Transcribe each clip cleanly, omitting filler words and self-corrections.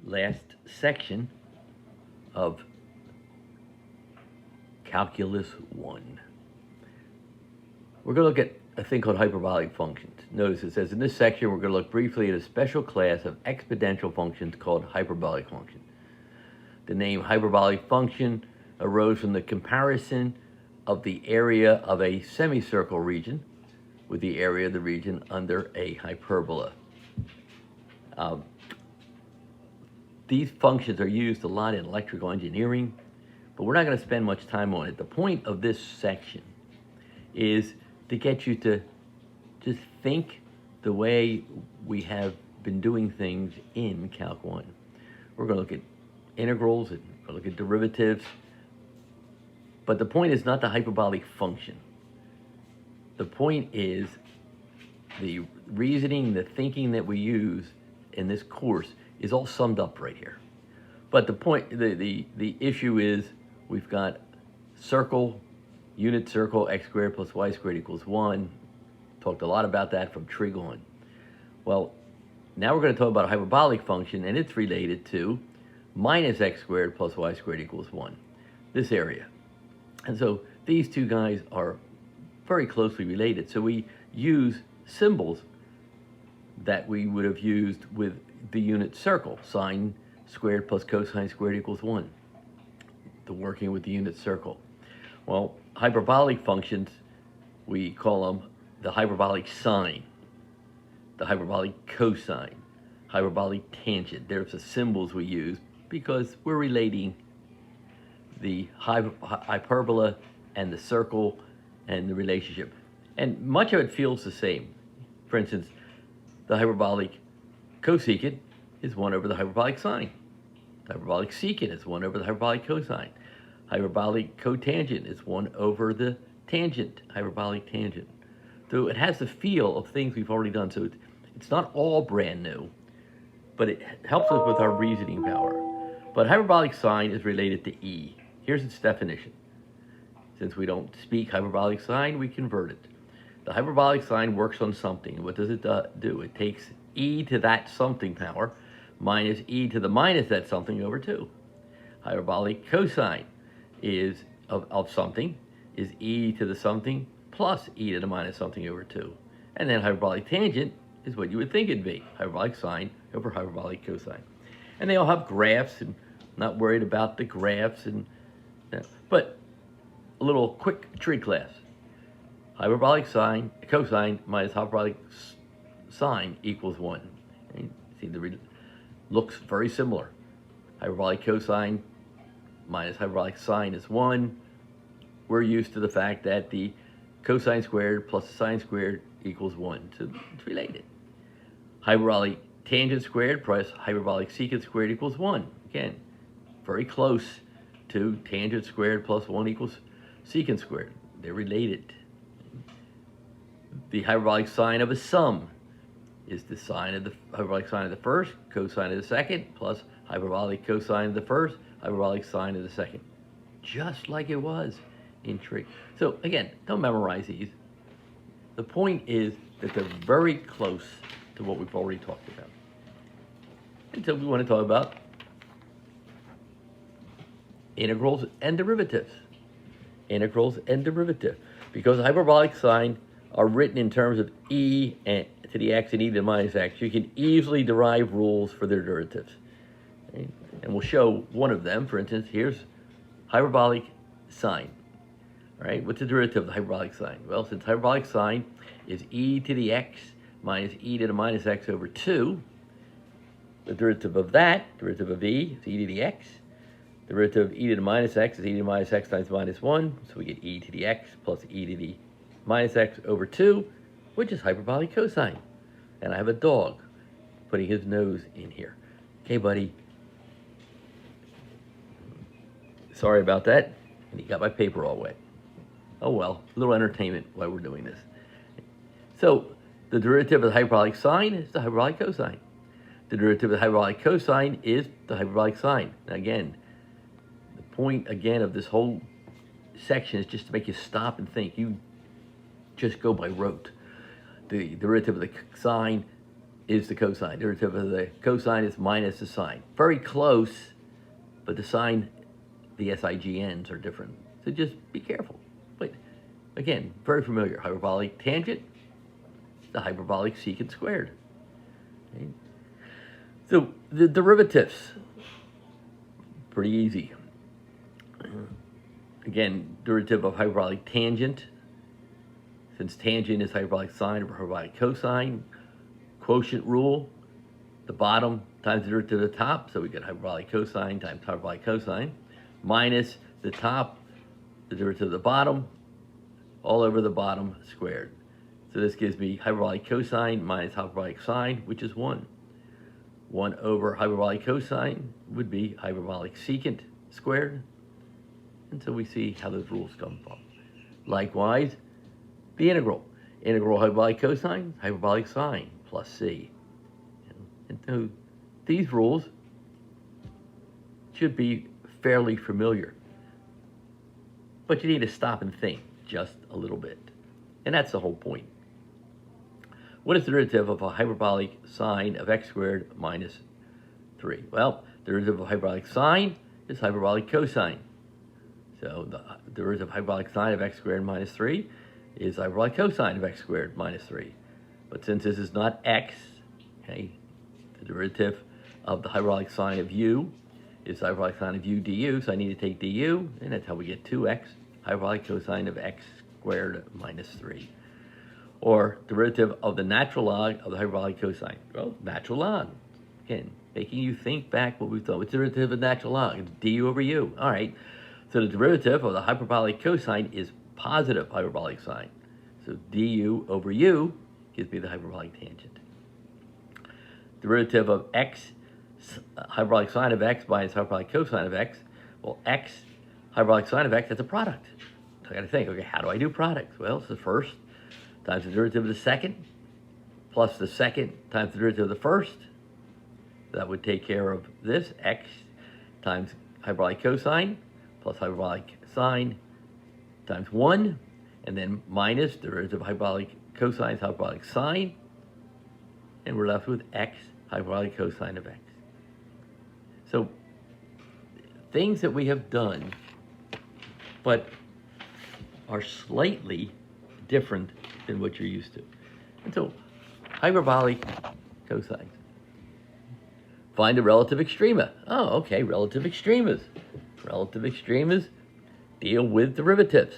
last section of Calculus 1. We're going to look at a thing called hyperbolic functions. Notice it says in this section we're going to look briefly at a special class of exponential functions called hyperbolic functions. The name hyperbolic function arose from the comparison of the area of a semicircle region with the area of the region under a hyperbola. These functions are used a lot in electrical engineering, but we're not going to spend much time on it. The point of this section is to get you to just think the way we have been doing things in Calc 1. We're going to look at integrals and look at derivatives, but the point is not the hyperbolic function. The point is the reasoning, the thinking that we use in this course is all summed up right here. But the point, the issue is we've got circle, unit circle, x squared plus y squared equals 1. Talked a lot about that from trig on. Well, now we're going to talk about a hyperbolic function, and it's related to minus x squared plus y squared equals 1, this area. And so these two guys are very closely related. So we use symbols that we would have used with the unit circle, sine squared plus cosine squared equals 1, the working with the unit circle. Well, hyperbolic functions, we call them the hyperbolic sine, the hyperbolic cosine, hyperbolic tangent. There's the symbols we use because we're relating the hyperbola and the circle and the relationship. And much of it feels the same. For instance, the hyperbolic cosecant is 1 over the hyperbolic sine. The hyperbolic secant is 1 over the hyperbolic cosine. Hyperbolic cotangent is 1 over the tangent, hyperbolic tangent. So it has the feel of things we've already done. So it's not all brand new, but it helps us with our reasoning power. But hyperbolic sine is related to E. Here's its definition. Since we don't speak hyperbolic sine, we convert it. The hyperbolic sine works on something. What does it do? It takes e to that something power minus e to the minus that something over 2. Hyperbolic cosine is of something is e to the something plus e to the minus something over 2. And then hyperbolic tangent is what you would think it'd be, hyperbolic sine over hyperbolic cosine. And they all have graphs, and I'm not worried about the graphs. But a little quick trig class. Hyperbolic sine, cosine minus hyperbolic sine equals 1. And see, looks very similar. Hyperbolic cosine minus hyperbolic sine is 1. We're used to the fact that the cosine squared plus the sine squared equals 1. So it's related. Hyperbolic tangent squared plus hyperbolic secant squared equals 1. Again, very close to tangent squared plus 1 equals secant squared. They're related. The hyperbolic sine of a sum is the sine of the hyperbolic sine of the first, cosine of the second, plus hyperbolic cosine of the first, hyperbolic sine of the second. Just like it was in trig. So again, don't memorize these. The point is that they're very close to what we've already talked about. And so we want to talk about integrals and derivatives. Integrals and derivatives. Because hyperbolic sine are written in terms of e and to the x and e to the minus x, you can easily derive rules for their derivatives. Okay? And we'll show one of them. For instance, here's hyperbolic sine. All right, what's the derivative of the hyperbolic sine? Well, since hyperbolic sine is e to the x minus e to the minus x over 2, the derivative of that, derivative of e, is e to the x. The derivative of e to the minus x is e to the minus x times minus 1. So we get e to the x plus e to the minus x over 2, which is hyperbolic cosine. And I have a dog putting his nose in here. Okay, buddy. Sorry about that. And he got my paper all wet. Oh well, a little entertainment while we're doing this. So the derivative of the hyperbolic sine is the hyperbolic cosine. The derivative of the hyperbolic cosine is the hyperbolic sine. Now again, the point again of this whole section is just to make you stop and think. You just go by rote. The derivative of the sine is the cosine. Derivative of the cosine is minus the sine. Very close, but the sign, the SIGNs are different. So just be careful. But again, very familiar. Hyperbolic tangent, the hyperbolic secant squared. Okay. So the derivatives, pretty easy. Again, derivative of hyperbolic tangent, since tangent is hyperbolic sine over hyperbolic cosine, quotient rule, the bottom times the derivative of the top, so we get hyperbolic cosine times hyperbolic cosine, minus the top, the derivative of the bottom, all over the bottom squared. So this gives me hyperbolic cosine minus hyperbolic sine, which is 1. 1 over hyperbolic cosine would be hyperbolic secant squared. And so we see how those rules come from. Likewise, the integral. Integral hyperbolic cosine, hyperbolic sine, plus c. And so these rules should be fairly familiar. But you need to stop and think just a little bit. And that's the whole point. What is the derivative of a hyperbolic sine of x squared minus 3? Well, the derivative of hyperbolic sine is hyperbolic cosine. So the derivative of hyperbolic sine of x squared minus 3 is hyperbolic cosine of x squared minus 3. But since this is not x, okay, the derivative of the hyperbolic sine of u is hyperbolic sine of u du, so I need to take du, and that's how we get 2x, hyperbolic cosine of x squared minus 3. Or derivative of the natural log of the hyperbolic cosine. Well, natural log. Again, making you think back what we thought. What's the derivative of natural log? It's du over u. All right. So the derivative of the hyperbolic cosine is positive hyperbolic sine. So du over u gives me the hyperbolic tangent. Derivative of x, hyperbolic sine of x minus hyperbolic cosine of x. Well, x, hyperbolic sine of x, that's a product. So I got to think, okay, how do I do products? Well, it's the first times the derivative of the second, plus the second times the derivative of the first. That would take care of this, x times hyperbolic cosine, plus hyperbolic sine times 1, and then minus the derivative of hyperbolic cosine, hyperbolic sine, and we're left with x hyperbolic cosine of x. So things that we have done, but are slightly different than what you're used to. And so hyperbolic cosines. Find the relative extrema. Oh, okay, relative extremas. Relative extremas deal with derivatives.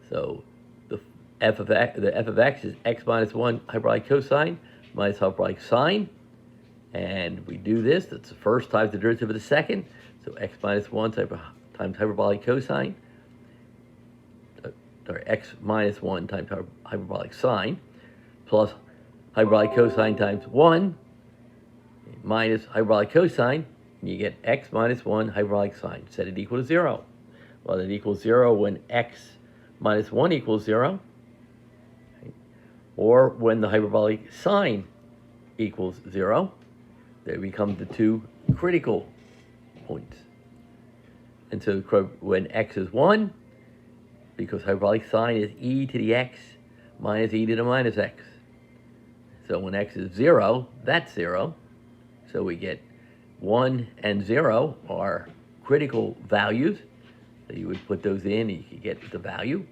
So the f of x is x minus 1 hyperbolic cosine minus hyperbolic sine. And we do this, that's the first times the derivative of the second. So x minus 1 times hyperbolic cosine, or x minus 1 times hyperbolic sine, plus hyperbolic cosine times 1, minus hyperbolic cosine, and you get x minus 1 hyperbolic sine. Set it equal to 0. Well, it equals 0 when x minus 1 equals 0, okay, or when the hyperbolic sine equals 0. They become the two critical points. And so when x is 1, because hyperbolic sine is e to the x minus e to the minus x. So when x is 0, that's 0. So we get 1 and 0 are critical values. So you would put those in and you could get the value.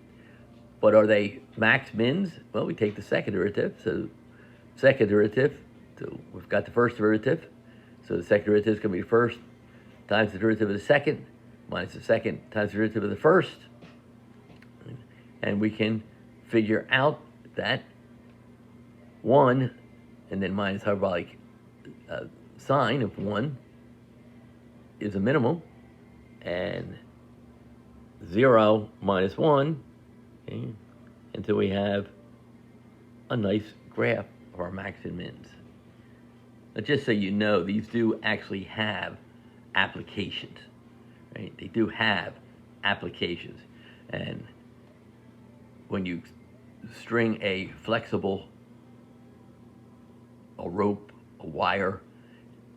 But are they max mins? Well, we take the second derivative. So second derivative, so we've got the first derivative. So the second derivative is going to be the first times the derivative of the second minus the second times the derivative of the first. And we can figure out that 1 and then minus hyperbolic sine of 1 is a minimum, and 0 minus 1, okay, until we have a nice graph of our max and mins. Now, just so you know, these do actually have applications, right? They do have applications. And when you string a flexible, a rope, a wire,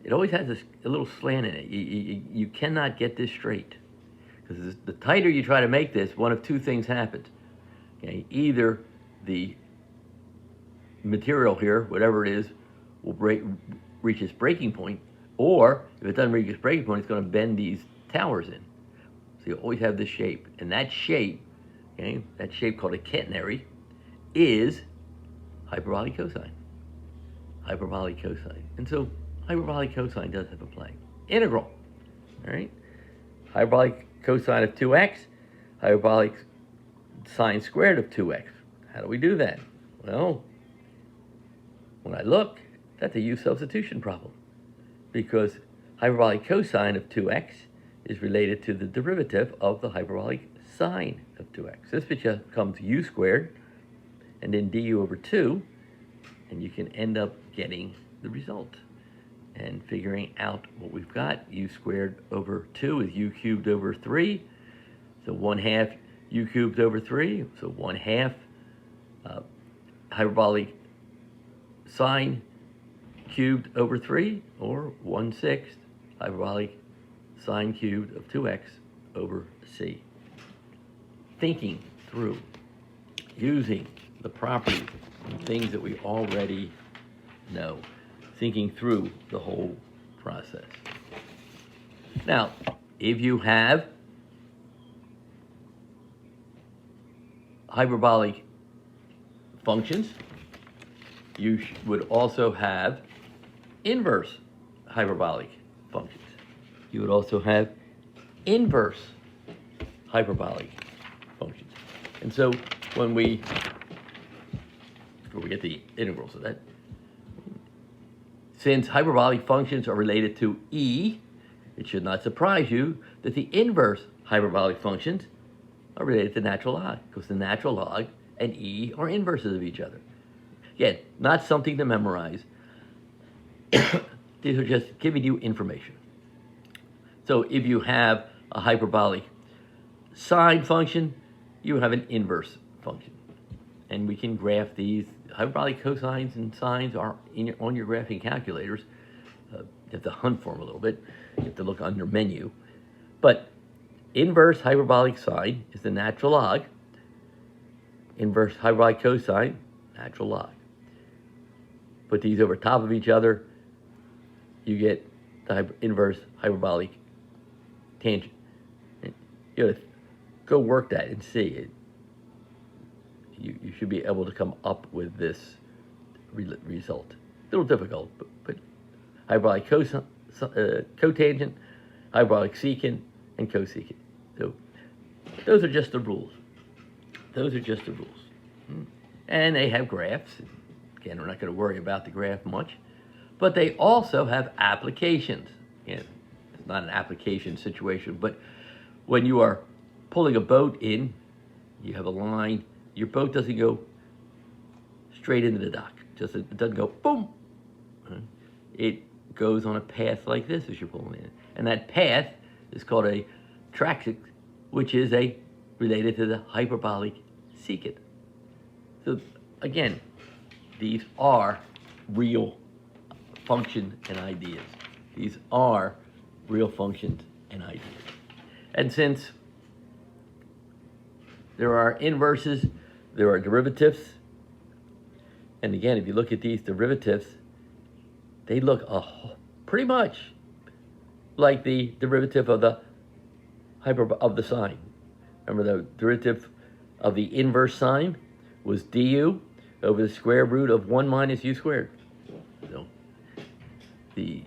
it always has a little slant in it. You cannot get this straight. Because the tighter you try to make this, one of two things happens. Okay? Either the material here, whatever it is, reach its breaking point, or if it doesn't reach its breaking point, it's going to bend these towers in. So you always have this shape, and that shape, okay, that shape called a catenary, is hyperbolic cosine. Hyperbolic cosine. And so hyperbolic cosine does have a play. Integral, all right? Hyperbolic cosine of 2x, hyperbolic sine squared of 2x. How do we do that? Well, when I look, that's a U substitution problem, because hyperbolic cosine of 2x is related to the derivative of the hyperbolic sine of 2x. This becomes u squared and then du over 2, and you can end up getting the result. And figuring out what we've got, u squared over 2 is u cubed over 3, so 1/2 u cubed over 3, so 1/2 hyperbolic sine cubed over 3, or 1/6 hyperbolic sine cubed of 2x over c. Thinking through, using the properties and things that we already know, thinking through the whole process. Now, if you have hyperbolic functions, you would also have inverse hyperbolic functions. You would also have inverse hyperbolic functions. And so when we get the integrals of that, since hyperbolic functions are related to E, it should not surprise you that the inverse hyperbolic functions are related to natural log, because the natural log and E are inverses of each other. Again, not something to memorize. These are just giving you information. So if you have a hyperbolic sine function, you have an inverse function. And we can graph these. Hyperbolic cosines and sines are on your graphing calculators. You have to hunt for them a little bit. You have to look on your menu. But inverse hyperbolic sine is the natural log. Inverse hyperbolic cosine, natural log. Put these over top of each other, you get the inverse hyperbolic tangent. You gotta go work that and see it. You should be able to come up with this result. A little difficult, but hyperbolic cotangent, hyperbolic secant, and cosecant. So those are just the rules. Those are just the rules. And they have graphs. Again, we're not going to worry about the graph much. But they also have applications. Again, it's not an application situation, but when you are pulling a boat in, you have a line. Your boat doesn't go straight into the dock. It doesn't go boom. It goes on a path like this as you're pulling in. And that path is called a traxix, which is related to the hyperbolic secant. So again, these are real functions and ideas. These are real functions and ideas. And since there are inverses, there are derivatives. And again, if you look at these derivatives, they look pretty much like the derivative of the sine. Remember, the derivative of the inverse sine was du over the square root of 1 minus u squared. So the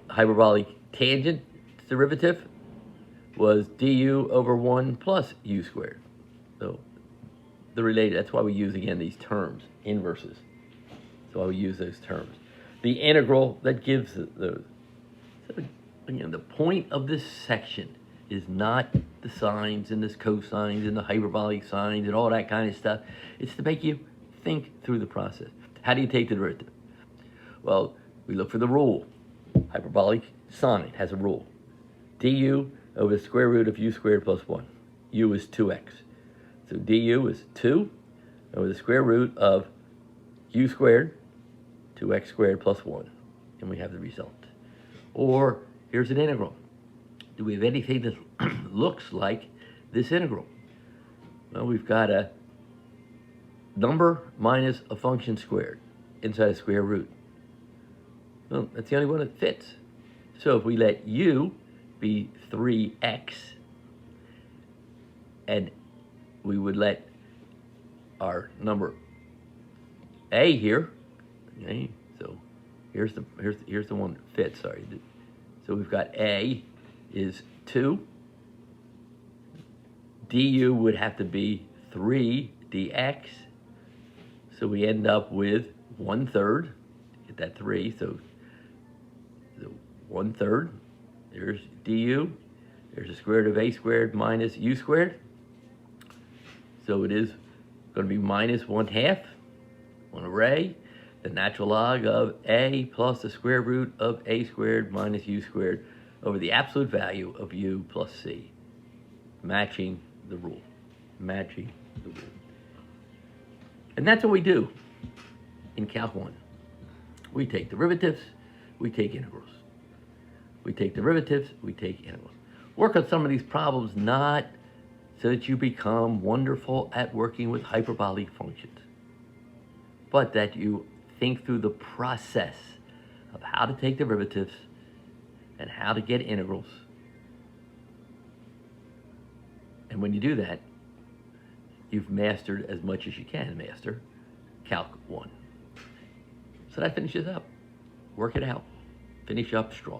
hyperbolic tangent derivative was du over 1 plus u squared. So they're related. That's why we use, again, these terms, inverses. That's why we use those terms. The integral that gives those. So again, the point of this section is not the sines and the cosines and the hyperbolic sines and all that kind of stuff. It's to make you think through the process. How do you take the derivative? Well, we look for the rule. Hyperbolic sine has a rule. Du over the square root of u squared plus 1. U is 2x. So du is 2 over the square root of u squared, 2x squared plus 1. And we have the result. Or here's an integral. Do we have anything that looks like this integral? Well, we've got a number minus a function squared inside a square root. Well, that's the only one that fits. So if we let u be 3x, and we would let our number a here, okay, so here's the one that fits, sorry. So we've got a is 2, du would have to be 3 dx, so we end up with 1/3, get that 3, so 1/3, there's du, there's the square root of a squared minus u squared, so it is going to be minus 1/2 on array, the natural log of a plus the square root of a squared minus u squared over the absolute value of u plus c, matching the rule, matching the rule. And that's what we do in Calc 1. We take derivatives, we take integrals. We take derivatives, we take integrals. Work on some of these problems not so that you become wonderful at working with hyperbolic functions, but that you think through the process of how to take derivatives and how to get integrals. And when you do that, you've mastered as much as you can master Calc 1. So that finishes up. Work it out. Finish up strong.